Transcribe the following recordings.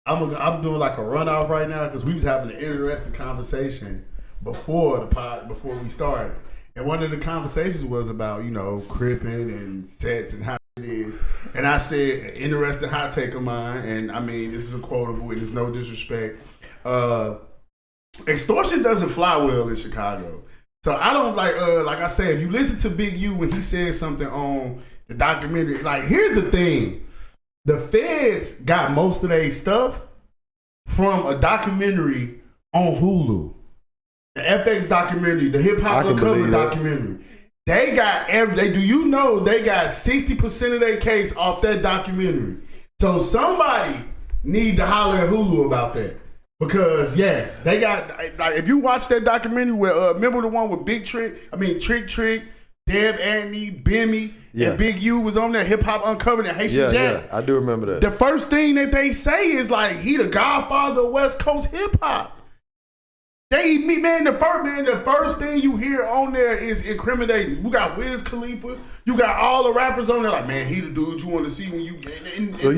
I'm doing like a runoff right now because we was having an interesting conversation before we started, and one of the conversations was about cripping and sets and how it is, and I said interesting hot take of mine, and I mean this is a quotable and there's no disrespect. Extortion doesn't fly well in Chicago, so I don't like I said, if you listen to Big U when he said something on the documentary, like here's the thing. The feds got most of their stuff from a documentary on Hulu. The FX documentary, the Hip Hop Uncovered documentary. They got they got 60% of their case off that documentary. So somebody need to holler at Hulu about that. Because yes, they got if you watch that documentary where remember the one with Trick, Deb, Anthony, Bimmy, and Big U was on there, Hip Hop Uncovered and Haitian Jack. Yeah, I do remember that. The first thing that they say is like he the godfather of West Coast hip hop. The first thing you hear on there is incriminating. You got Wiz Khalifa, you got all the rappers on there like, man, he the dude you want to see when you.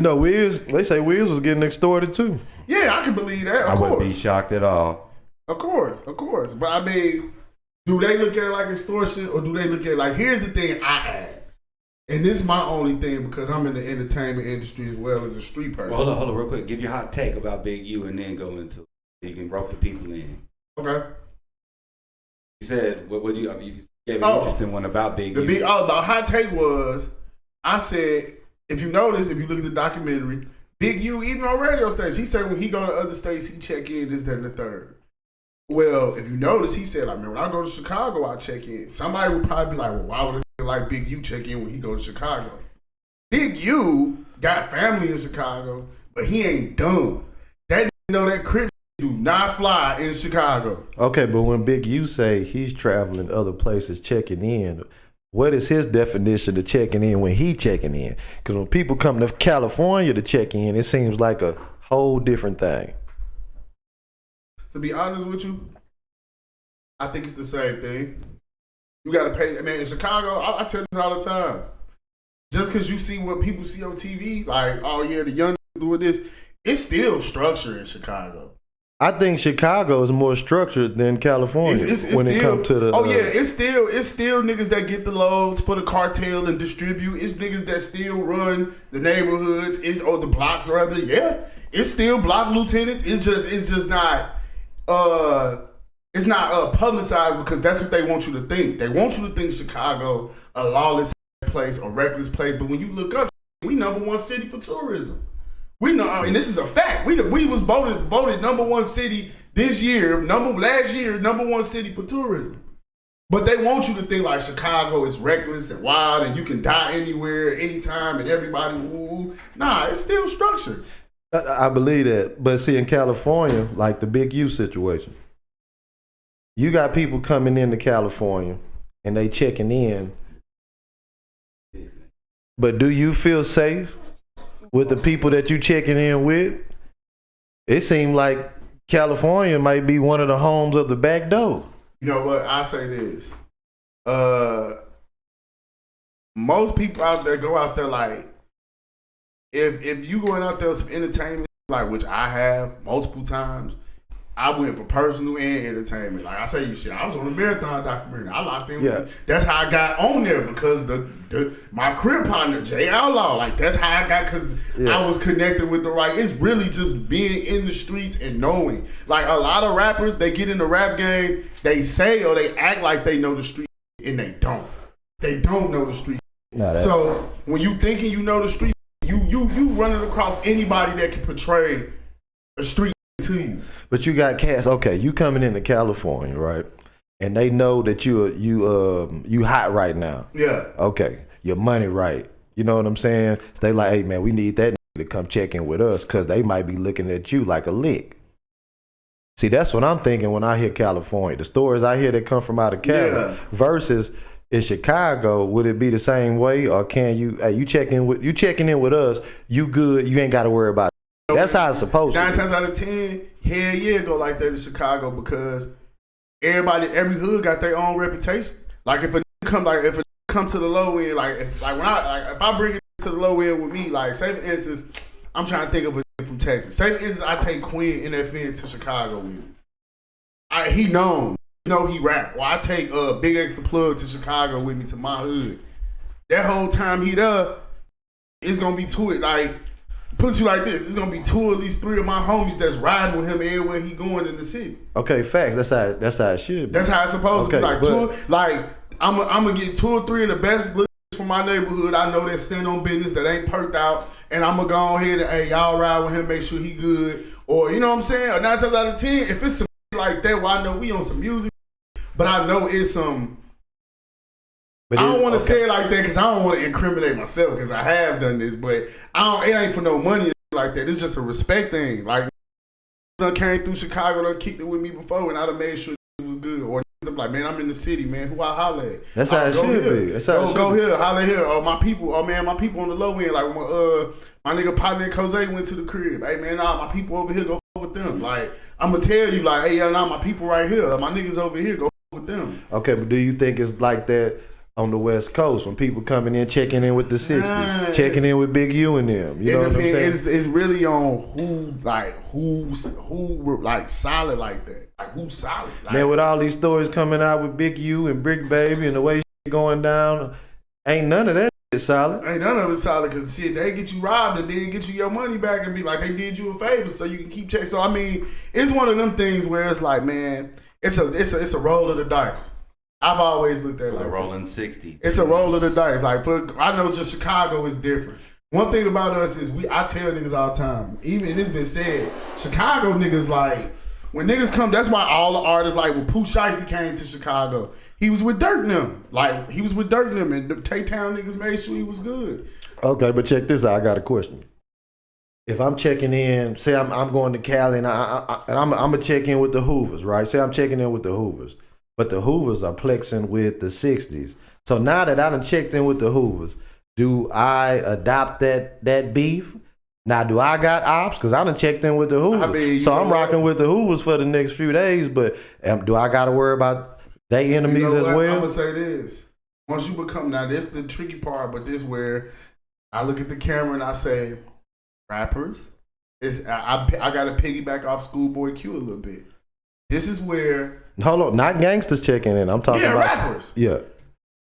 Well, Wiz, they say Wiz was getting extorted too. Yeah, I can believe that. I wouldn't be shocked at all. Of course. But I mean, do they look at it like extortion or do they look at it like, here's the thing I ask. And this is my only thing because I'm in the entertainment industry as well as a street person. Well, hold on, real quick. Give your hot take about Big U and then go into it. You can rope the people in. Okay. You said, what you gave an interesting one about Big U. The hot take was, I said, if you notice, if you look at the documentary, Big U, even on radio stations, he said when he go to other states, he check in this, that, and the third. Well, if you notice, he said, like, man, when I go to Chicago, I check in. Somebody would probably be like, well, why would a nigga like Big U check in when he go to Chicago? Big U got family in Chicago, but he ain't done. That that crib do not fly in Chicago. Okay, but when Big U say he's traveling other places checking in, what is his definition of checking in when he checking in? Because when people come to California to check in, it seems like a whole different thing. To be honest with you, I think it's the same thing. You got to pay. I mean, in Chicago, I tell this all the time. Just because you see what people see on TV, like, oh yeah, the young doing this, it's still structure in Chicago. I think Chicago is more structured than California when it comes to the. It's still niggas that get the loads for the cartel and distribute. It's niggas that still run the neighborhoods. The blocks rather. Yeah, it's still block lieutenants. It's just not. It's not publicized because that's what they want you to think. They want you to think Chicago a lawless place, a reckless place. But when you look up, we number one city for tourism. We know, I mean, this is a fact. We was voted number one city this year, last year, number one city for tourism. But they want you to think like Chicago is reckless and wild and you can die anywhere, anytime, and everybody, woo. Nah, it's still structured. I believe that. But see, in California, like the Big U situation, you got people coming into California and they checking in. But do you feel safe with the people that you checking in with? It seemed like California might be one of the homes of the back door. You know what? I say this. Most people out there go out there like, if you going out there with some entertainment, like which I have multiple times, I went for personal and entertainment. Like I say, I was on a marathon documentary. I locked in. Yeah. That's how I got on there because my career partner Jay Outlaw. Like that's how I got because I was connected with the right. It's really just being in the streets and knowing. Like a lot of rappers, they get in the rap game. They say or they act like they know the street, and they don't. They don't know the street. So when you thinking you know the street, you running across anybody that can portray a street to you. But you got cats. Okay, you coming into California, right? And they know that you hot right now. Yeah. Okay, your money right. You know what I'm saying? So they like, hey man, we need that to come check in with us because they might be looking at you like a lick. See, that's what I'm thinking when I hear California. The stories I hear that come from out of Cali versus in Chicago, would it be the same way, or can you checking in with us? You good? You ain't got to worry about it. That's how it's supposed to be. 9 times out of 10, hell yeah, go like that in Chicago because every hood got their own reputation. Like if a come to the low end, if I bring it to the low end with me, like say for instance, I'm trying to think of from Texas. Say for instance, I take Quinn NFN to Chicago with me. He known. You know he rap. Or I take Big X the Plug to Chicago with me to my hood. That whole time he there, it's gonna be two. Like, put you like this, it's gonna be two, at least three of my homies that's riding with him everywhere he going in the city. Okay, facts. That's how it should be. That's how it's supposed to be. Like, but, I'm gonna get 2 or 3 of the best lookers from my neighborhood. I know that stand on business, that ain't perked out, and I'm gonna go ahead and, hey, y'all ride with him, make sure he good. Or, you know what I'm saying? Or 9 times out of 10, if it's some like that, well, I know we on some music, but I know it's some. I don't want to say it like that because I don't want to incriminate myself because I have done this, but it ain't for no money like that. It's just a respect thing. Like, done came through Chicago, done kicked it with me before, and I done made sure it was good. Or I'm like, man, I'm in the city, man. Who I holler at? That's how it should be. That's how it should go here, holler here. Oh, my people. Oh, man, my people on the low end. Like, my nigga partner Jose went to the crib. Hey, man, nah, my people over here, go fuck with them. Like, I'm gonna tell you, like, hey, yeah, nah, my people right here. My niggas over here, go fuck with them. Okay, but do you think it's like that on the West Coast when people coming in, checking in with the 60s, checking in with Big U and them? You know what I'm saying? It's really on who's solid like that. Like, who's solid? Like, man, with all these stories coming out with Big U and Brick Baby and the way shit going down, ain't none of that shit solid. Ain't none of it solid because shit, they get you robbed and then get you your money back and be like they did you a favor so you can keep checking. So I mean, it's one of them things where it's like, man, it's a roll of the dice. I've always looked at it like a rolling 60. It's a roll of the dice. Like, I know just Chicago is different. One thing about us is I tell niggas all the time, even it's been said, Chicago niggas, like, when niggas come, that's why all the artists, like when Pooh Shiesty came to Chicago, he was with Dirt and them. Like, he was with Dirt and them, and the Tay-Town niggas made sure he was good. Okay, but check this out. I got a question. If I'm checking in, say I'm going to Cali and I'm gonna check in with the Hoovers, right? Say I'm checking in with the Hoovers. But the Hoovers are plexing with the 60s. So now that I done checked in with the Hoovers, do I adopt that beef? Now, do I got ops? Because I done checked in with the Hoovers. I mean, so I'm rocking with the Hoovers for the next few days, but do I got to worry about they enemies as well? I'm going to say this. Once you become, now this is the tricky part, but this where I look at the camera and I say, rappers, I got to piggyback off Schoolboy Q a little bit. This is where... Hold on, not gangsters checking in. I'm talking about rappers. Yeah.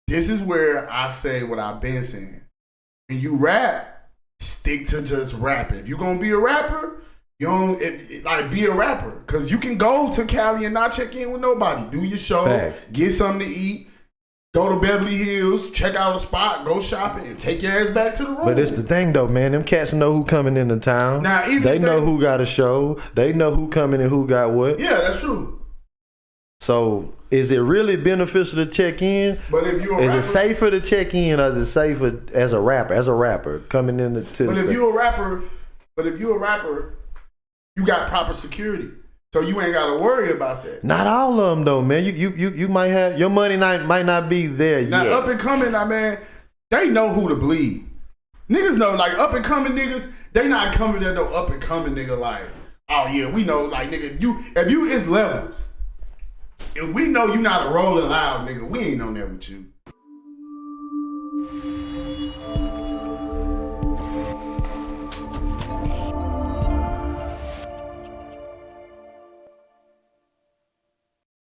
This is where I say what I've been saying. When you rap, stick to just rapping. If you're gonna be a rapper, you don't be a rapper. Cause you can go to Cali and not check in with nobody. Do your show, Facts. Get something to eat, go to Beverly Hills, check out a spot, go shopping, and take your ass back to the room. But it's the thing though, man. Them cats know who coming into town. Now, they know who got a show. They know who coming and who got what. Yeah, that's true. So is it really beneficial to check in? But if you're is it safer to check in, or is it safer as a rapper coming into the But if you're a rapper, you got proper security. So you ain't gotta worry about that. Not all of them though, man. You might have your money might not be there now, yet. Up and coming, man, they know who to bleed. Niggas know, like up and coming niggas, they not coming at no up and coming nigga like, oh yeah, we know, like nigga, it's levels. If we know you not a rolling loud nigga, we ain't on there with you.